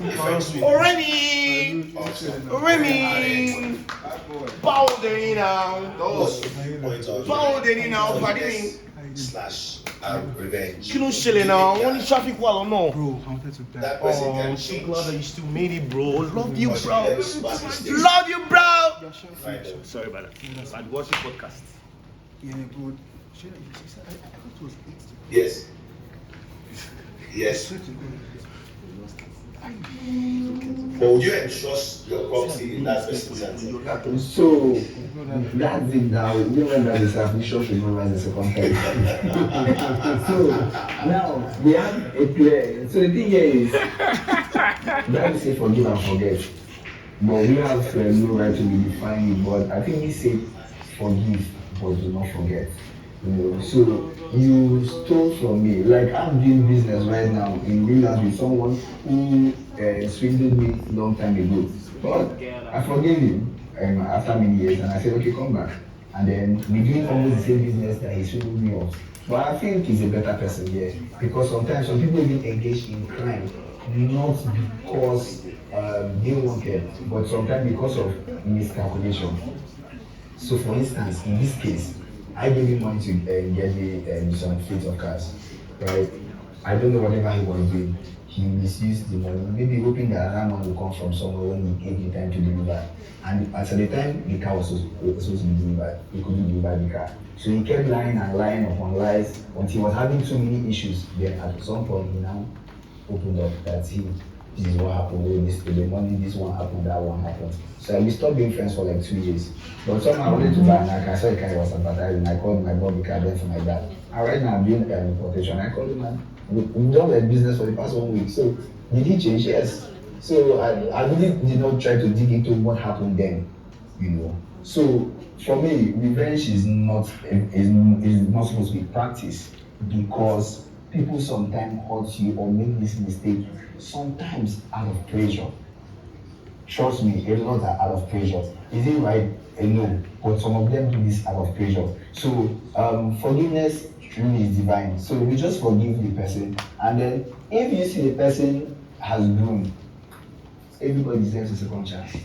Remy! Remy! Bowden now! Bowden now, buddy! Slash revenge. Kí ló ṣẹlẹ̀ now? Wọ́n ní traffic wà lọ́nà. Bro, I wanted to die. That person Oh, can I'm so change. glad that you still made it, bro. Love you, But bro. she never smash mistakes. Love you, bro. Right. Sorry about that. I'd watch your podcast. Yeah, bro. Shit, I thought it was 8. Yes. Yes. But would you entrust your property in that person's hands? So that's it now. You know that the submission should go as a second time. So now we have a clear. So the thing here is that we say forgive and forget. But we have no right to be defining it. But I think we say forgive but do not forget. You know, so you stole from me. Like I'm doing business right now in Greenland with someone who swindled me long time ago. But I forgave him after many years, and I said, okay, come back. And then we're doing almost the same business that he swindled me of. But I think he's a better person here because sometimes some people even engage in crime not because they wanted, but sometimes because of miscalculation. So, for instance, in this case, I gave him money to get me some fleet of cars, right? I don't know whatever he was doing. He misused the money, maybe hoping that another one will come from somewhere when he gave me time to deliver. And at the time, the car was supposed to be delivered. He couldn't deliver the car. So he kept lying and lying upon lies until he was having too many issues. Then at some point, he now opened up that this is what happened, the money, this one happened, that one happened. So we stopped being friends for like 2 years. But somehow I wanted to buy an car. I saw the car was advertising. I called my Bobby car then for my dad. And right now I'm doing importation. I called him, man. We've done the business for the past 1 week. So did he change? Yes. So I really did not try to dig into what happened then, you know. So for me, revenge is not supposed to be practiced because people sometimes hurt you or make this mistake sometimes out of pressure. Trust me, a lot are out of pressure. Is it right? No, but some of them do this out of pressure. So forgiveness truly is divine. So we just forgive the person, and then if you see the person has grown, everybody deserves a second chance.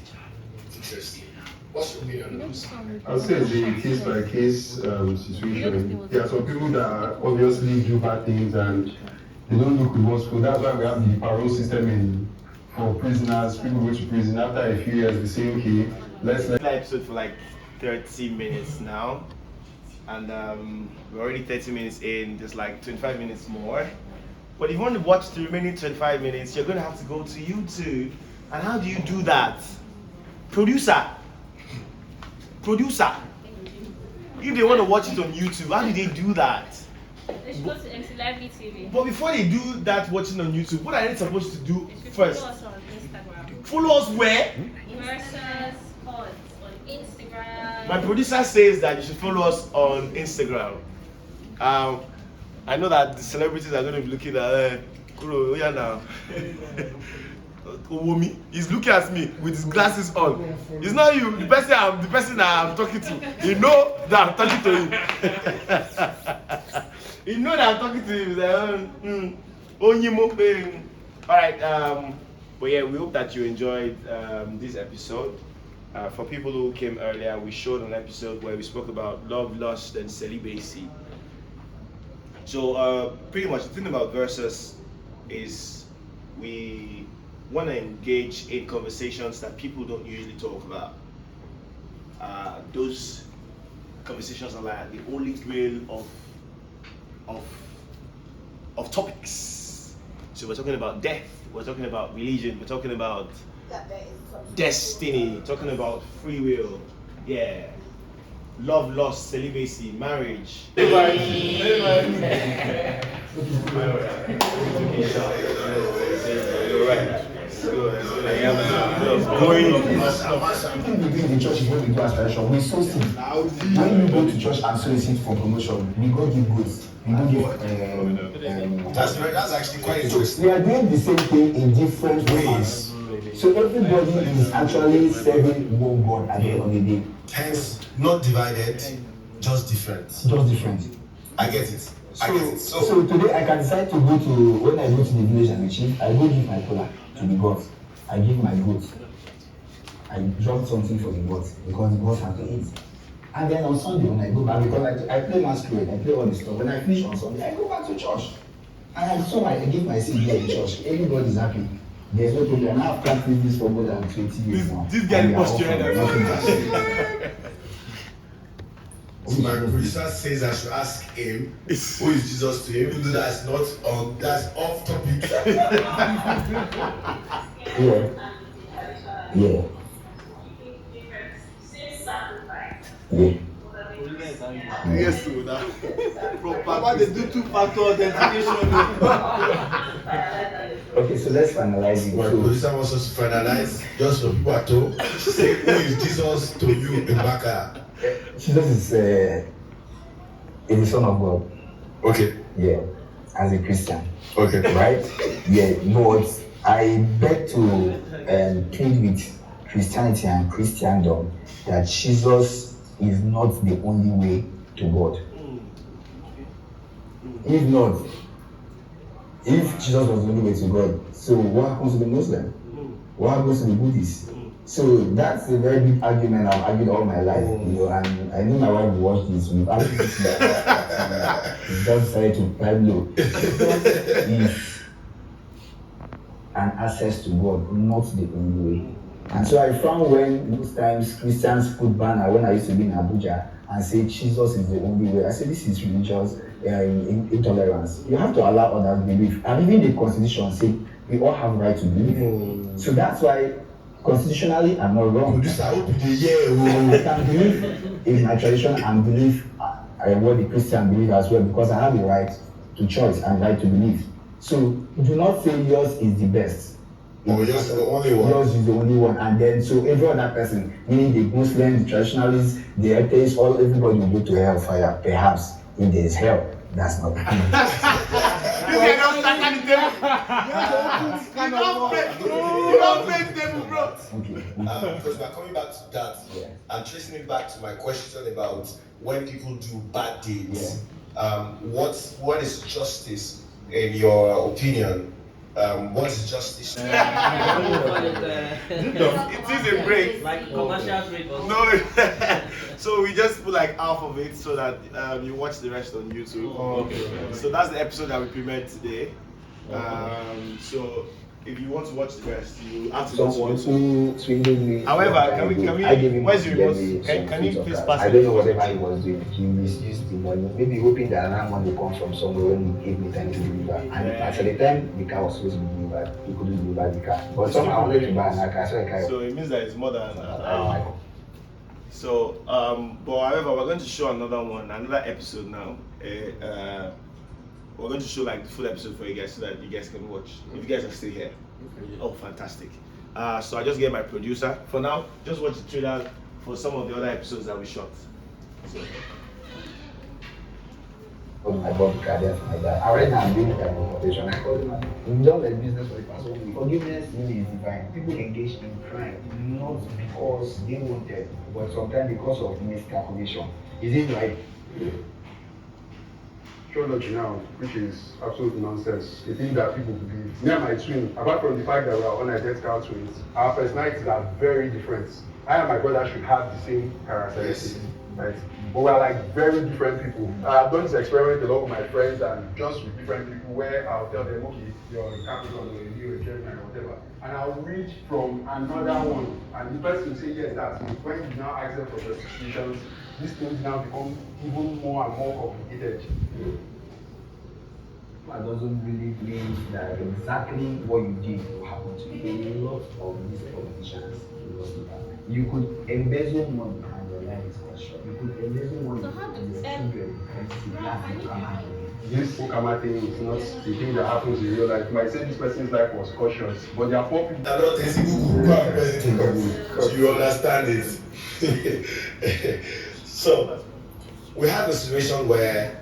Interesting. What's your opinion on this? I'll say it's a case by case situation. There are some people that obviously do bad things and they don't look remorseful. That's why we have the parole system for prisoners. People go to prison after a few years. They say, okay, let's Episode for like 30 minutes now, and we're already 30 minutes in. Just like 25 minutes more. But if you want to watch the remaining 25 minutes, you're going to have to go to YouTube. And how do you do that? Producer. If they want to watch it on YouTube, how do they do that? They should go to MC Library TV. But before they do that watching on YouTube, what are they supposed to do They should first? follow us on Instagram. Follow us where? Versus Pod on Instagram. My producer says that you should follow us on Instagram. I know that the celebrities are going to be looking at Kuro, yeah now. Owomi, he's looking at me with his glasses on. It's not you, the person that I'm talking to. You know that I'm talking to him. You know that I'm talking to him. He's like, Alright, but yeah, we hope that you enjoyed this episode. For people who came earlier, we showed an episode where we spoke about love, lust, and celibacy. So pretty much the thing about Versus is we want to engage in conversations that people don't usually talk about. Those conversations are like the holy grail of topics. So we're talking about death, we're talking about religion, we're talking about destiny, talking about free will, yeah, love, lust, celibacy, marriage. You're right. I am going. Something we do in the church is when we do aspiration. We sow seed. When you go to church and sow a seed for promotion, we go give goods. We don't give. That's actually quite So interesting. we are doing the same thing in different ways. So everybody is actually serving one God at the end of the day. Hence, not divided, just different. Just different. I get it. I get it. So today I can decide to go to, when I go to the village and achieve, I go give my kola. to the gods. I give my goat. I drop something for the gods because the gods have to eat. And then on Sunday when I go back, because I play masquerade, I play all the stuff. When I finish on Sunday, I go back to church. And I give my seed here in church. Everybody's happy. There's no problem. I've practiced this for more than 20 years now. This guy must So my producer says I should ask him who is Jesus to him, even though that's not that's off topic. Yeah. Yeah. Yeah. Yes, so now. Papa, they do two-factor authentication. Okay, so let's finalize it. My producer wants us to finalize just for people at home. Say who is Jesus to you in Baka? Jesus is the Son of God. Okay. Yeah, as a Christian. Okay. Right? Yeah, but I beg to plead with Christianity and Christendom that Jesus is not the only way to God. If not, if Jesus was the only way to God, so what happens to the Muslim? What happens to the Buddhist? So that's a very big argument I've argued all my life, you know, and I know my wife will watch this. We've argued this just decided to pipe low. Is an access to God, not the only way. And so I found when most times Christians put banner when I used to be in Abuja and say Jesus is the only way. I say this is religious intolerance. You have to allow others believe. And even the Constitution say we all have right to believe. So that's why constitutionally I'm not wrong. I can believe in my tradition and believe what the Christian believe as well, because I have the right to choice and right to believe. So do not say yours is the best. Yours is the only one. Yours is the only one, and then so every other person, meaning the Muslims, the traditionalists, the atheists, everybody will go to hellfire. Perhaps if there is hell, that's not the case. You cannot stand at the table. You don't break table, bro. Okay. Because we're coming back to that, and tracing it back to my question about when people do bad deeds. What is justice in your opinion? What is justice? It is a break. Like commercial break or No, so we just put like half of it so that you watch the rest on YouTube. okay. So that's the episode that we premiered today. So if you want to watch the rest, you have to go to Someone YouTube. who swindled me. However, I gave him where's your to get remote? me Can some you fruit of please that. pass I it? don't know whatever he was doing. He misused the money, maybe hoping that another money will come from somewhere when he gave me time to deliver. And at the time the car was supposed to be delivered, he couldn't deliver the car. But somehow I wanted to buy another car, so I carried. So it means that it's more than an hour. So, but however, we're going to show another episode now. We're going to show like the full episode for you guys so that you guys can watch. If you guys are still here. Oh, fantastic. So I just get my producer. For now, just watch the trailer for some of the other episodes that we shot. So. I bought the car there for my dad. Already now I'm doing the kind of importation. I called him, we've done like business for the past 1 week. Forgiveness really is divine. People engage in crime not because they wanted, but sometimes because of miscalculation. Is it right? Sure not now, which is absolute nonsense. The thing that people believe. Me and my twin, apart from the fact that we are unidentical twins, our personalities are very different. I and my brother should have the same characteristics, right? But we are like very different people. I've done this experiment a lot with my friends and just with different people where I'll tell them, okay, you're a Capricorn or you're a Gemini or whatever. And I'll read from another one. And the person will say, yes, that's me. When you now ask them for justifications, these things now become even more and more complicated. That doesn't really mean that exactly what you did will happen to you. A lot of these politicians will do that. You could embezzle money and your life is cut short. You could embezzle money So how and does your children can see that's the drama. This Okama thing is not the thing that happens in real life. You might say this person's life was cautious, but there are poor people. I don't think so you understand it. So we have a situation where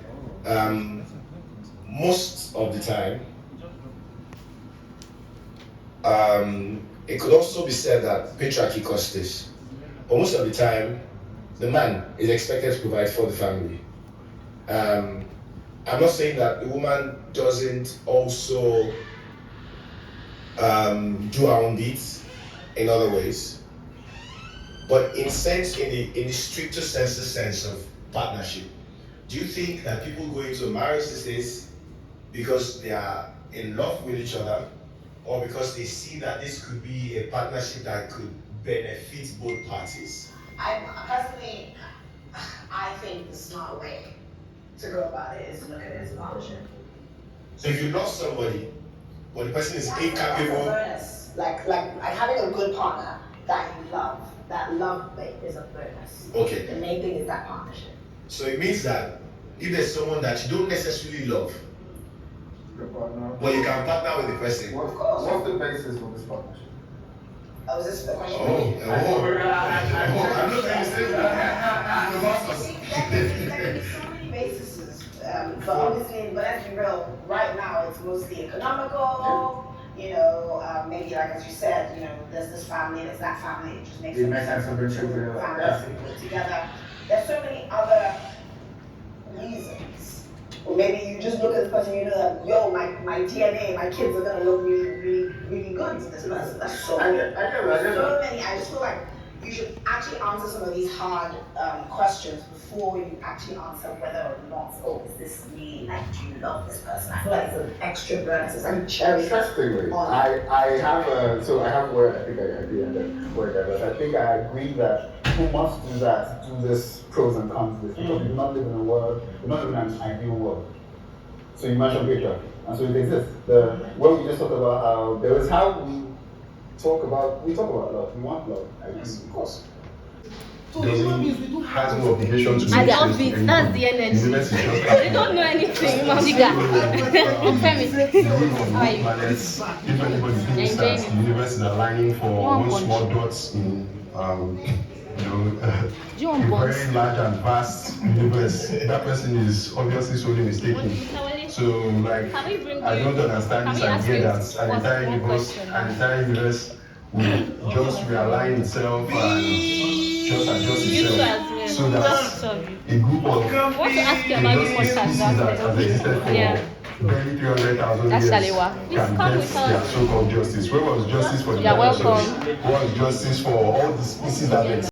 most of the time it could also be said that patriarchy caused this, but most of the time the man is expected to provide for the family. I'm not saying that the woman doesn't also do our own bits in other ways. But in the stricter sense of partnership, do you think that people go into a marriage these days because they are in love with each other, or because they see that this could be a partnership that could benefit both parties? Personally, I think the smart way to go about it is to look at it as a partnership. So if you love somebody, but the person is That's a incapable. bonus. Like having a good partner that you love, that love bit is a bonus. Okay. The main thing is that partnership. So it means that if there's someone that you don't necessarily love, Your partner. but you can partner with the person. Of course. What's the basis for this partnership? Oh, is this the question? I'm not trying to say that. See, there can be so many bases, but obviously, but let's be real, right now it's mostly economical, maybe like as you said, there's this family, there's that family, it just makes It makes sense to bring two together. families to put together. There's so many other reasons. Or maybe you just look at this person, that, my DNA, my kids are gonna look really, really, really good to this person. That's so I get that. so many. I just feel like you should actually answer some of these hard questions before you actually answer whether or not, is this really, do you love this person? I feel like it's an extra bonus, it's like a cherry. Interestingly, on- I have where I think I agree and then where I guess. I think I agree that people must do that, do this pros and cons list, because we do not live in a world, we do not live in an ideal world. So you mentioned patriarchy, and so it exists. When we just talk about how there is how we talk about love, we want love, I guess. Of course. Has no obligation to At the make sense to office, that's anybody. the energy. Universe is just They don't know anything. The Femi. rule of How are you? planets, if anybody thinks that the universe is aligning for One one punch. small dots in Do you want a buns? very large and vast universe, that person is obviously solely mistaken. So like, Can we bring I don't you- understand can this we ask idea you that what's an entire one universe, question? will just realign itself and just adjust You too itself as so well. that Sorry. a group of I want to ask you about the species podcast. that has existed for Yeah. barely 300,000 That's years Shalewa. Please can come get with us. their so-called justice. Where was justice for the You're dinosaurs? welcome. What was justice for all the species that exist?